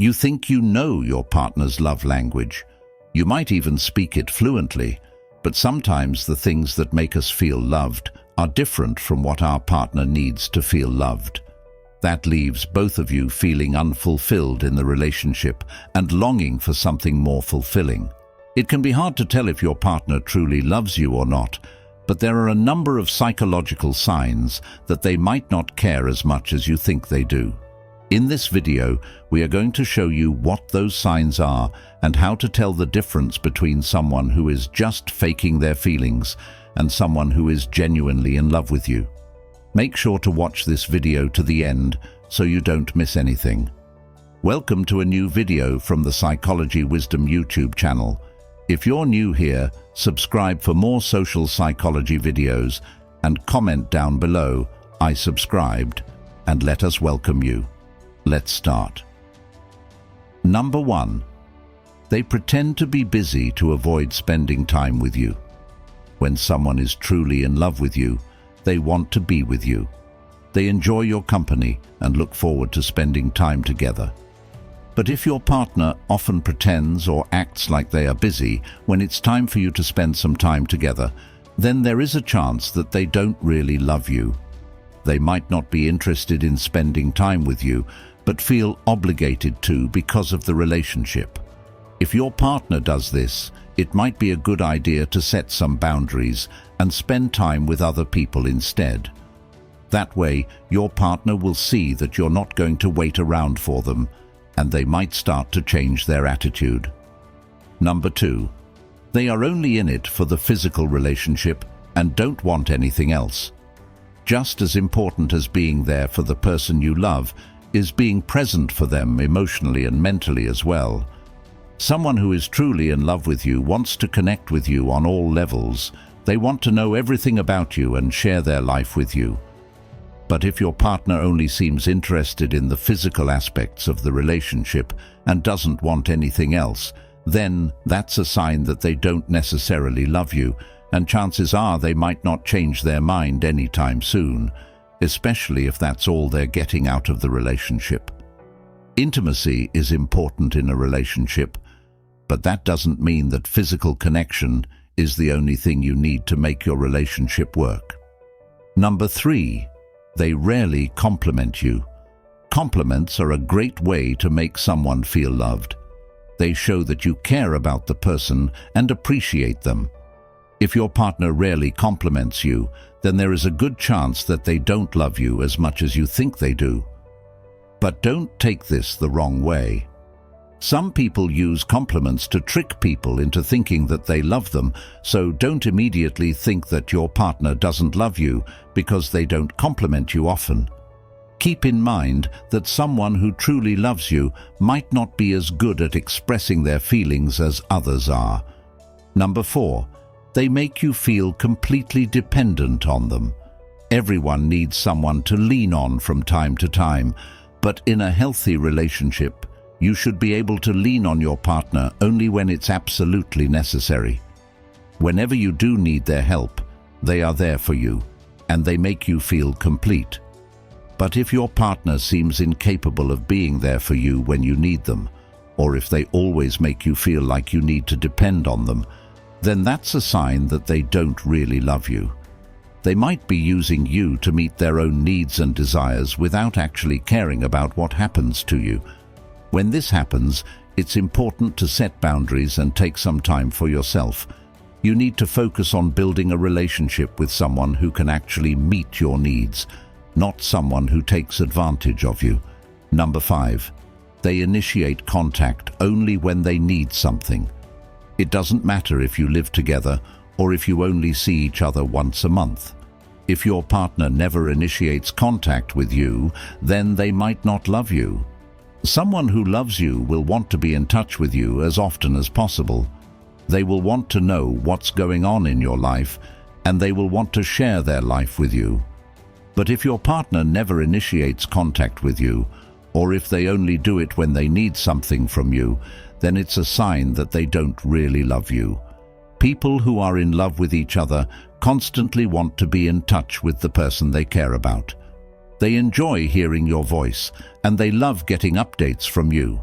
You think you know your partner's love language. You might even speak it fluently, but sometimes the things that make us feel loved are different from what our partner needs to feel loved. That leaves both of you feeling unfulfilled in the relationship and longing for something more fulfilling. It can be hard to tell if your partner truly loves you or not, but there are a number of psychological signs that they might not care as much as you think they do. In this video, we are going to show you what those signs are and how to tell the difference between someone who is just faking their feelings and someone who is genuinely in love with you. Make sure to watch this video to the end so you don't miss anything. Welcome to a new video from the Psychology Wisdom YouTube channel. If you're new here, subscribe for more social psychology videos and comment down below, "I subscribed," and let us welcome you. Let's start. Number 1. They pretend to be busy to avoid spending time with you. When someone is truly in love with you, they want to be with you. They enjoy your company and look forward to spending time together. But if your partner often pretends or acts like they are busy when it's time for you to spend some time together, then there is a chance that they don't really love you. They might not be interested in spending time with you, but feel obligated to because of the relationship. If your partner does this, it might be a good idea to set some boundaries and spend time with other people instead. That way, your partner will see that you're not going to wait around for them, and they might start to change their attitude. Number 2. They are only in it for the physical relationship and don't want anything else. Just as important as being there for the person you love is being present for them emotionally and mentally as well. Someone who is truly in love with you wants to connect with you on all levels. They want to know everything about you and share their life with you. But if your partner only seems interested in the physical aspects of the relationship and doesn't want anything else, then that's a sign that they don't necessarily love you, and chances are they might not change their mind anytime soon, especially if that's all they're getting out of the relationship. Intimacy is important in a relationship, but that doesn't mean that physical connection is the only thing you need to make your relationship work. Number 3. They rarely compliment you. Compliments are a great way to make someone feel loved. They show that you care about the person and appreciate them. If your partner rarely compliments you, then there is a good chance that they don't love you as much as you think they do. But don't take this the wrong way. Some people use compliments to trick people into thinking that they love them, so don't immediately think that your partner doesn't love you because they don't compliment you often. Keep in mind that someone who truly loves you might not be as good at expressing their feelings as others are. Number 4. They make you feel completely dependent on them. Everyone needs someone to lean on from time to time, but in a healthy relationship, you should be able to lean on your partner only when it's absolutely necessary. Whenever you do need their help, they are there for you, and they make you feel complete. But if your partner seems incapable of being there for you when you need them, or if they always make you feel like you need to depend on them, then that's a sign that they don't really love you. They might be using you to meet their own needs and desires without actually caring about what happens to you. When this happens, it's important to set boundaries and take some time for yourself. You need to focus on building a relationship with someone who can actually meet your needs, not someone who takes advantage of you. Number 5. They initiate contact only when they need something. It doesn't matter if you live together or if you only see each other once a month. If your partner never initiates contact with you, then they might not love you. Someone who loves you will want to be in touch with you as often as possible. They will want to know what's going on in your life, and they will want to share their life with you. But if your partner never initiates contact with you, or if they only do it when they need something from you, then it's a sign that they don't really love you. People who are in love with each other constantly want to be in touch with the person they care about. They enjoy hearing your voice, and they love getting updates from you.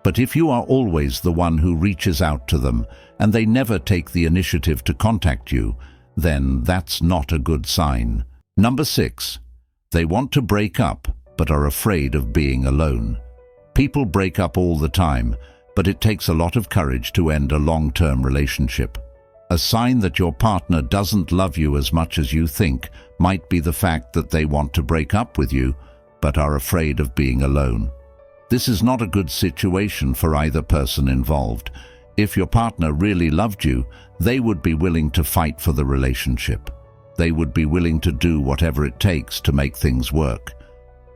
But if you are always the one who reaches out to them and they never take the initiative to contact you, then that's not a good sign. Number 6. They want to break up but are afraid of being alone. People break up all the time, but it takes a lot of courage to end a long-term relationship. A sign that your partner doesn't love you as much as you think might be the fact that they want to break up with you but are afraid of being alone. This is not a good situation for either person involved. If your partner really loved you, they would be willing to fight for the relationship. They would be willing to do whatever it takes to make things work.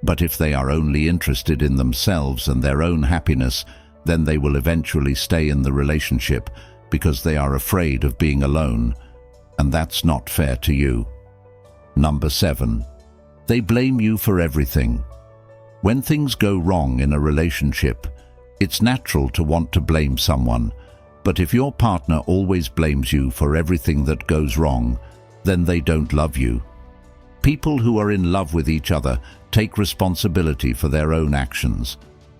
But if they are only interested in themselves and their own happiness, then they will eventually stay in the relationship because they are afraid of being alone, and that's not fair to you. Number 7. They blame you for everything. When things go wrong in a relationship, it's natural to want to blame someone, but if your partner always blames you for everything that goes wrong, then they don't love you. People who are in love with each other take responsibility for their own actions.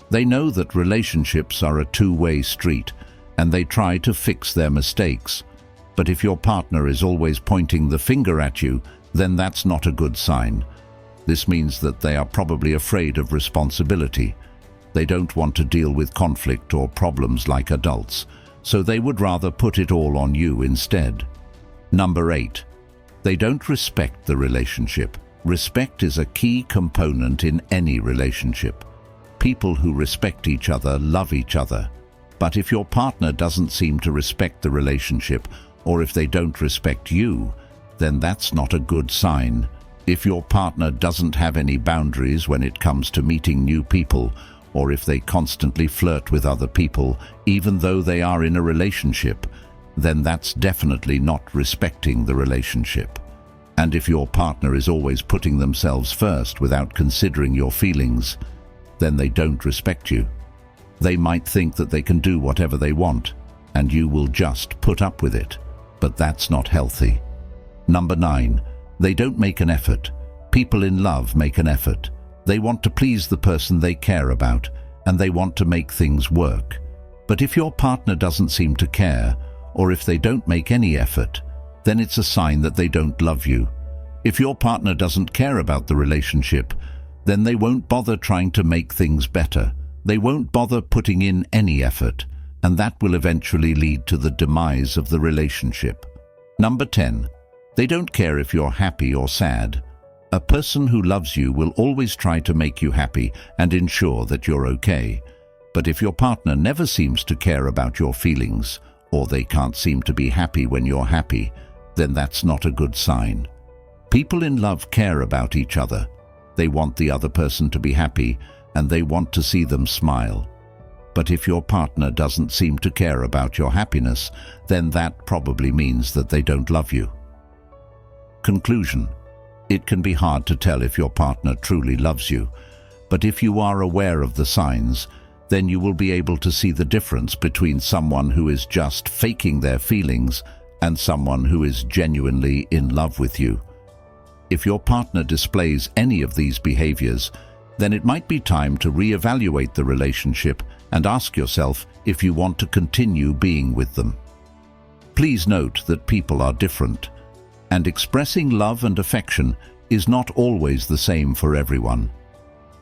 They know that relationships are a two-way street, and they try to fix their mistakes. But if your partner is always pointing the finger at you, then that's not a good sign. This means that they are probably afraid of responsibility. They don't want to deal with conflict or problems like adults, so they would rather put it all on you instead. Number 8. They don't respect the relationship. Respect is a key component in any relationship. People who respect each other love each other. But if your partner doesn't seem to respect the relationship, or if they don't respect you, then that's not a good sign. If your partner doesn't have any boundaries when it comes to meeting new people, or if they constantly flirt with other people, even though they are in a relationship, then that's definitely not respecting the relationship. And if your partner is always putting themselves first without considering your feelings, then they don't respect you. They might think that they can do whatever they want, and you will just put up with it. But that's not healthy. Number 9. They don't make an effort. People in love make an effort. They want to please the person they care about, and they want to make things work. But if your partner doesn't seem to care, or if they don't make any effort, then it's a sign that they don't love you. If your partner doesn't care about the relationship, then they won't bother trying to make things better. They won't bother putting in any effort, and that will eventually lead to the demise of the relationship. Number 10. They don't care if you're happy or sad. A person who loves you will always try to make you happy and ensure that you're okay. But if your partner never seems to care about your feelings, or they can't seem to be happy when you're happy, then that's not a good sign. People in love care about each other. They want the other person to be happy, and they want to see them smile. But if your partner doesn't seem to care about your happiness, then that probably means that they don't love you. Conclusion. It can be hard to tell if your partner truly loves you, but if you are aware of the signs, then you will be able to see the difference between someone who is just faking their feelings and someone who is genuinely in love with you. If your partner displays any of these behaviors, then it might be time to reevaluate the relationship and ask yourself if you want to continue being with them. Please note that people are different, and expressing love and affection is not always the same for everyone.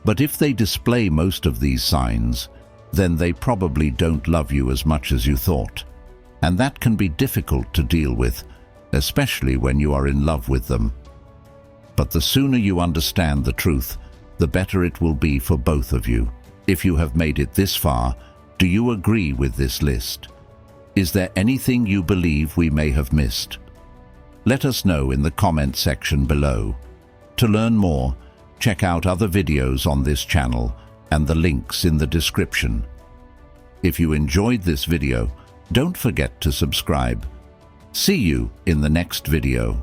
But if they display most of these signs, then they probably don't love you as much as you thought. And that can be difficult to deal with, especially when you are in love with them. But the sooner you understand the truth, the better it will be for both of you. If you have made it this far, do you agree with this list? Is there anything you believe we may have missed? Let us know in the comment section below. To learn more, check out other videos on this channel and the links in the description. If you enjoyed this video, don't forget to subscribe. See you in the next video.